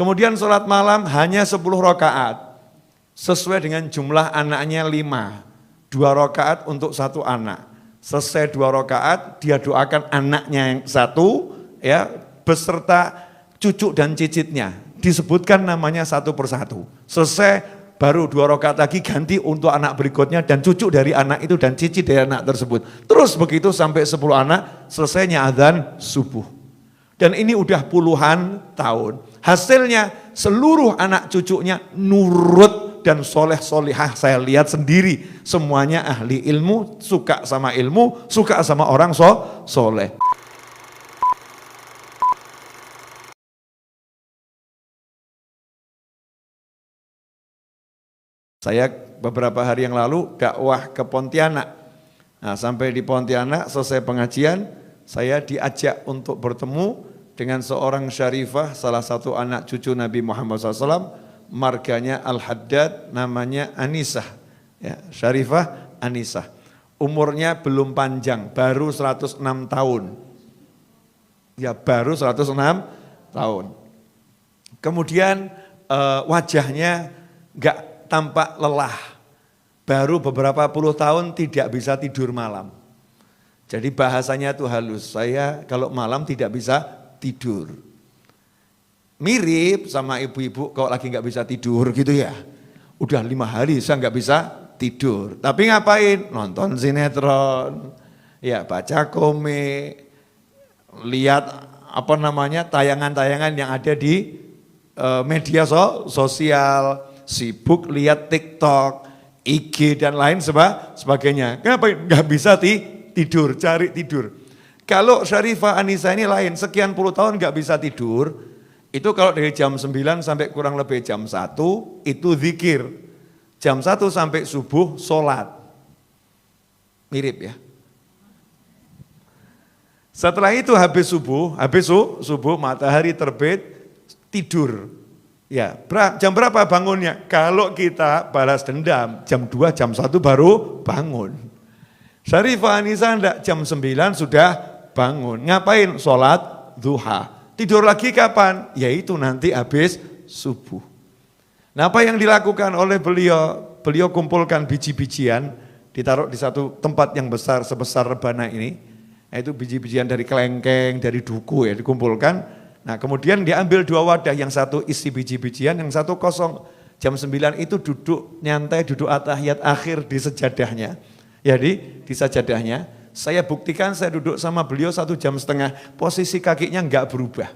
Kemudian sholat malam hanya 10 rakaat, sesuai dengan jumlah anaknya 5. 2 rakaat untuk 1 anak. Selesai 2 rakaat, dia doakan anaknya yang 1, ya, beserta cucu dan cicitnya. Disebutkan namanya satu persatu. Selesai, baru 2 rakaat lagi ganti untuk anak berikutnya dan cucu dari anak itu dan cicit dari anak tersebut. Terus begitu sampai 10 anak, selesainya azan subuh. Dan ini udah puluhan tahun. Hasilnya seluruh anak cucunya nurut dan soleh-solihah. Saya lihat sendiri, semuanya ahli ilmu, suka sama ilmu, suka sama orang soleh. Saya beberapa hari yang lalu dakwah ke Pontianak. Nah, sampai di Pontianak selesai pengajian, saya diajak untuk bertemu dengan seorang syarifah, salah satu anak cucu Nabi Muhammad SAW, marganya Al-Haddad, namanya Anisah. Ya, Syarifah Anisah. Umurnya belum panjang, baru 106 tahun. Ya, baru 106 tahun. Kemudian wajahnya enggak tampak lelah, baru beberapa puluh tahun tidak bisa tidur malam. Jadi bahasanya itu halus, saya kalau malam tidak bisa tidur. Mirip sama ibu-ibu kalau lagi nggak bisa tidur gitu ya. Udah 5 hari saya nggak bisa tidur. Tapi ngapain? Nonton sinetron, ya baca komik, lihat tayangan-tayangan yang ada di media sosial. Sibuk lihat TikTok, IG dan lain sebagainya. Kenapa nggak bisa tidur, cari tidur? Kalau Syarifah Anisah ini lain, sekian puluh tahun nggak bisa tidur, itu kalau dari jam 9 sampai kurang lebih jam 1, itu zikir. Jam 1 sampai subuh, sholat. Mirip ya. Setelah itu habis subuh matahari terbit, tidur. Ya, jam berapa bangunnya? Kalau kita balas dendam, jam 2, jam 1 baru bangun. Syarifah Anisah enggak, jam 9 sudah bangun. Ngapain? Sholat duha. Tidur lagi kapan? Yaitu nanti habis subuh. Nah, apa yang dilakukan oleh beliau? Beliau kumpulkan biji-bijian, ditaruh di satu tempat yang besar sebesar rebana ini. Itu biji-bijian dari kelengkeng, dari duku ya, dikumpulkan. Nah, kemudian diambil 2 wadah, yang satu isi biji-bijian, yang satu kosong. Jam 9 itu duduk nyantai, duduk atahiyat akhir di sejadahnya. Jadi di sajadahnya, saya buktikan saya duduk sama beliau 1,5 jam, posisi kakinya enggak berubah.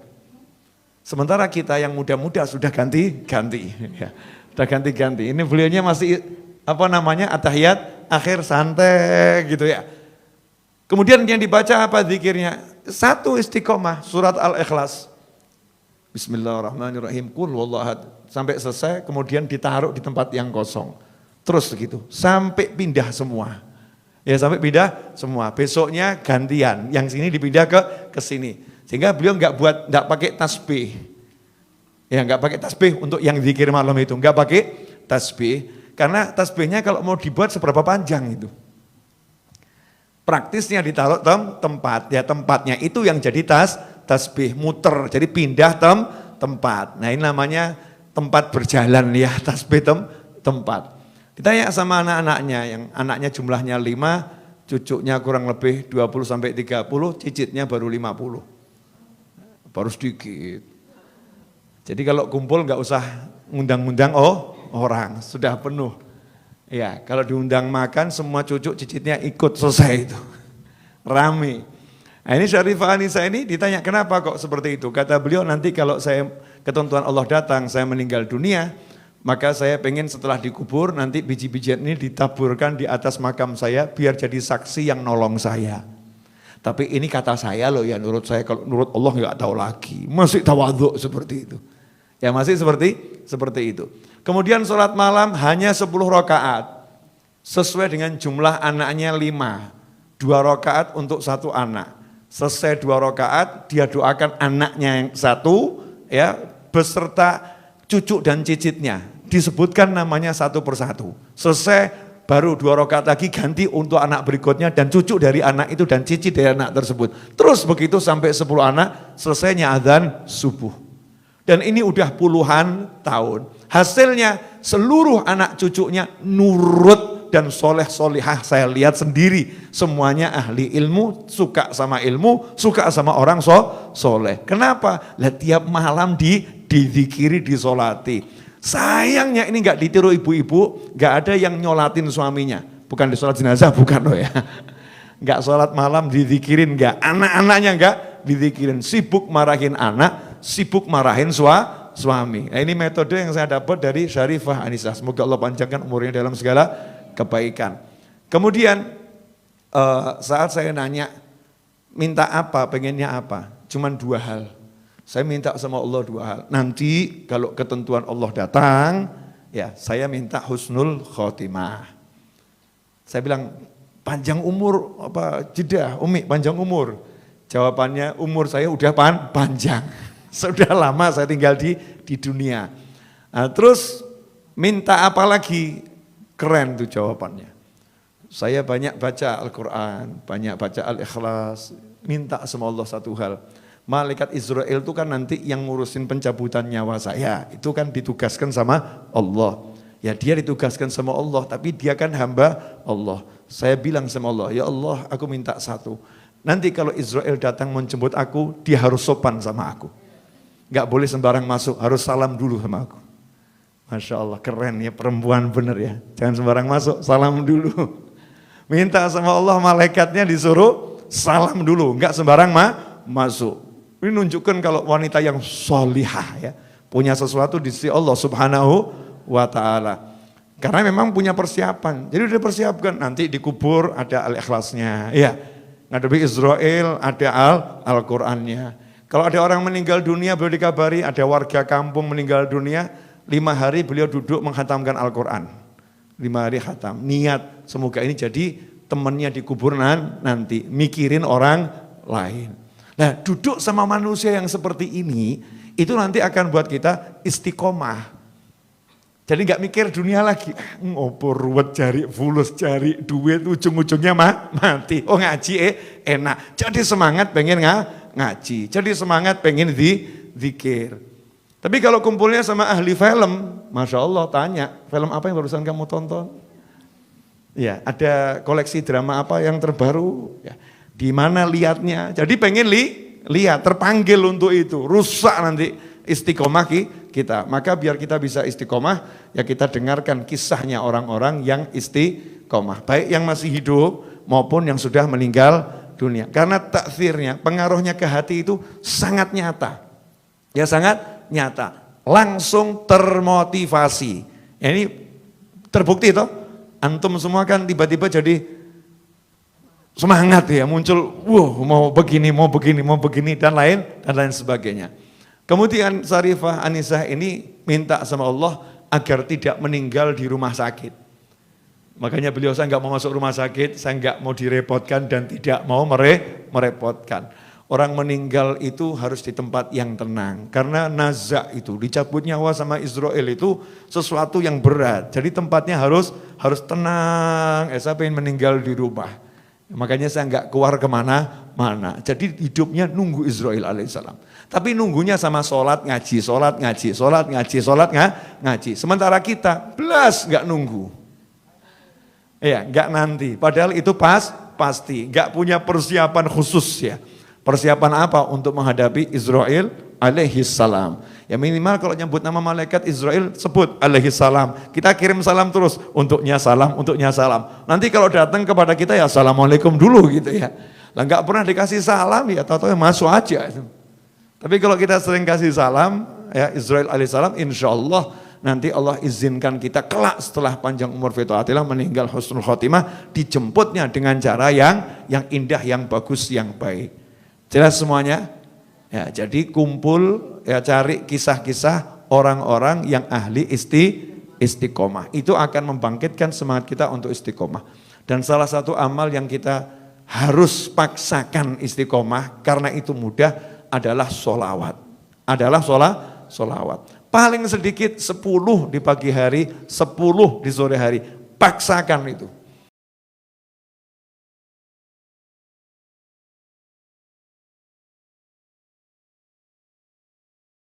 Sementara kita yang muda-muda sudah ganti-ganti. Ya, sudah ganti-ganti. Ini beliaunya masih atahiyat akhir santai gitu ya. Kemudian yang dibaca apa zikirnya? 1 istiqomah, surat Al-Ikhlas. Bismillahirrahmanirrahim, qul huwallahu ahad, sampai selesai, kemudian ditaruh di tempat yang kosong. Terus gitu, sampai pindah semua. Ya, sampai pindah semua. Besoknya gantian, yang sini dipindah ke sini. Sehingga beliau enggak pakai tasbih. Ya, enggak pakai tasbih untuk yang zikir malam itu, enggak pakai tasbih, karena tasbihnya kalau mau dibuat seberapa panjang itu. Praktisnya ditaruh tempat, ya tempatnya itu yang jadi tasbih, muter, jadi pindah tempat. Nah, ini namanya tempat berjalan ya, tasbih tempat. Ditanya sama anak-anaknya, yang anaknya jumlahnya 5, cucunya kurang lebih 20-30, cicitnya baru 50. Baru sedikit. Jadi kalau kumpul nggak usah ngundang-ngundang orang, sudah penuh. Ya, kalau diundang makan semua cucu cicitnya ikut, selesai itu. Rame. Nah, ini Syarifah Anisah ini ditanya kenapa kok seperti itu. Kata beliau, nanti kalau saya ketentuan Allah datang, saya meninggal dunia, maka saya pengen setelah dikubur nanti biji-bijian ini ditaburkan di atas makam saya biar jadi saksi yang nolong saya. Tapi ini kata saya loh ya, menurut saya, kalau menurut Allah nggak tahu lagi. Masih tawadhu seperti itu. Ya, masih seperti itu. Kemudian sholat malam hanya 10 rakaat, sesuai dengan jumlah anaknya 5. 2 rakaat untuk 1 anak. Selesai 2 rakaat, dia doakan anaknya yang 1, ya, beserta cucu dan cicitnya. Disebutkan namanya satu persatu. Selesai, baru 2 rakaat lagi ganti untuk anak berikutnya dan cucu dari anak itu dan cicit dari anak tersebut. Terus begitu sampai 10 anak, selesainya azan subuh. Dan ini udah puluhan tahun. Hasilnya seluruh anak cucunya nurut dan soleh solihah. Saya lihat sendiri, semuanya ahli ilmu, suka sama ilmu, suka sama orang soleh. Kenapa? Lah tiap malam dizikiri, disolati. Sayangnya ini nggak ditiru ibu-ibu, nggak ada yang nyolatin suaminya. Bukan di sholat jenazah, bukan loh ya. Nggak sholat malam dizikirin, nggak. Anak-anaknya nggak dizikirin. Sibuk marahin anak, sibuk marahin suami. Nah, ini metode yang saya dapat dari Syarifah Anisah. Semoga Allah panjangkan umurnya dalam segala kebaikan. Kemudian saat saya nanya, minta apa, pengennya apa? Cuman 2 hal. Saya minta sama Allah 2 hal. Nanti kalau ketentuan Allah datang, ya saya minta husnul khotimah. Saya bilang, panjang umur apa jeda, Umi panjang umur. Jawabannya, umur saya udah panjang. Sudah lama saya tinggal di dunia. Nah, terus minta apa lagi? Keren tuh jawabannya. Saya banyak baca Al-Quran, banyak baca Al-Ikhlas. Minta sama Allah 1 hal. Malaikat Israel itu kan nanti yang ngurusin pencabutan nyawa saya. Itu kan ditugaskan sama Allah. Ya dia ditugaskan sama Allah, tapi dia kan hamba Allah. Saya bilang sama Allah, ya Allah aku minta 1. Nanti kalau Israel datang menjemput aku, dia harus sopan sama aku. Gak boleh sembarang masuk, harus salam dulu sama aku. Masya Allah keren ya, perempuan bener ya. Jangan sembarang masuk, salam dulu. Minta sama Allah malaikatnya disuruh salam dulu, gak sembarang masuk. Ini nunjukkan kalau wanita yang solihah ya, punya sesuatu di sisi Allah Subhanahu wa ta'ala. Karena memang punya persiapan. Jadi udah persiapkan, nanti dikubur ada Al-Ikhlasnya. Ya, ngadepi Israel ada Al-Qurannya. Kalau ada orang meninggal dunia beliau dikabari, ada warga kampung meninggal dunia, 5 hari beliau duduk menghatamkan Al-Quran. 5 hari khatam. Niat semoga ini jadi temannya dikubur nanti, mikirin orang lain. Nah duduk sama manusia yang seperti ini, itu nanti akan buat kita istiqomah. Jadi gak mikir dunia lagi, ngopo ruwet cari fulus, cari duit, ujung-ujungnya mati. Oh ngaji enak, jadi semangat pengen ngaji, jadi semangat pengen zikir. Tapi kalau kumpulnya sama ahli film, Masya Allah tanya, film apa yang barusan kamu tonton? Ya ada koleksi drama apa yang terbaru? Ya. Di mana lihatnya? Jadi pengen lihat, terpanggil untuk itu, rusak nanti istiqomah kita. Maka biar kita bisa istiqomah, ya kita dengarkan kisahnya orang-orang yang istiqomah. Baik yang masih hidup maupun yang sudah meninggal dunia. Karena taksirnya, pengaruhnya ke hati itu sangat nyata. Ya sangat nyata. Langsung termotivasi. Ya, ini terbukti toh. Antum semua kan tiba-tiba jadi semangat ya, muncul, mau begini, dan lain sebagainya. Kemudian Syarifah Anisah ini minta sama Allah agar tidak meninggal di rumah sakit. Makanya beliau, saya nggak mau masuk rumah sakit, saya nggak mau direpotkan dan tidak mau merepotkan. Orang meninggal itu harus di tempat yang tenang. Karena nazak itu, dicabut nyawa sama Israel itu sesuatu yang berat. Jadi tempatnya harus tenang, saya pengen meninggal di rumah. Makanya saya nggak keluar kemana-mana. Jadi hidupnya nunggu Israel alaihissalam. Tapi nunggunya sama sholat ngaji. Sementara kita belas nggak nunggu. Ya nggak nanti. Padahal itu pasti. Nggak punya persiapan khusus ya. Persiapan apa untuk menghadapi Israel alaihissalam. Ya minimal kalau nyebut nama malaikat Israel sebut alaihissalam. Kita kirim salam terus, untuknya salam. Nanti kalau datang kepada kita ya assalamualaikum dulu gitu ya. Lah nggak pernah dikasih salam ya, tahu-tahu masuk aja. Tapi kalau kita sering kasih salam ya Israel alaihissalam, insya Allah nanti Allah izinkan kita kelak setelah panjang umur fitaatillah meninggal husnul khotimah, dijemputnya dengan cara yang indah, yang bagus, yang baik. Jelas semuanya? Ya, jadi kumpul ya, cari kisah-kisah orang-orang yang ahli istiqomah. Itu akan membangkitkan semangat kita untuk istiqomah. Dan salah satu amal yang kita harus paksakan istiqomah karena itu mudah adalah sholawat. Paling sedikit 10 di pagi hari, 10 di sore hari. Paksakan itu.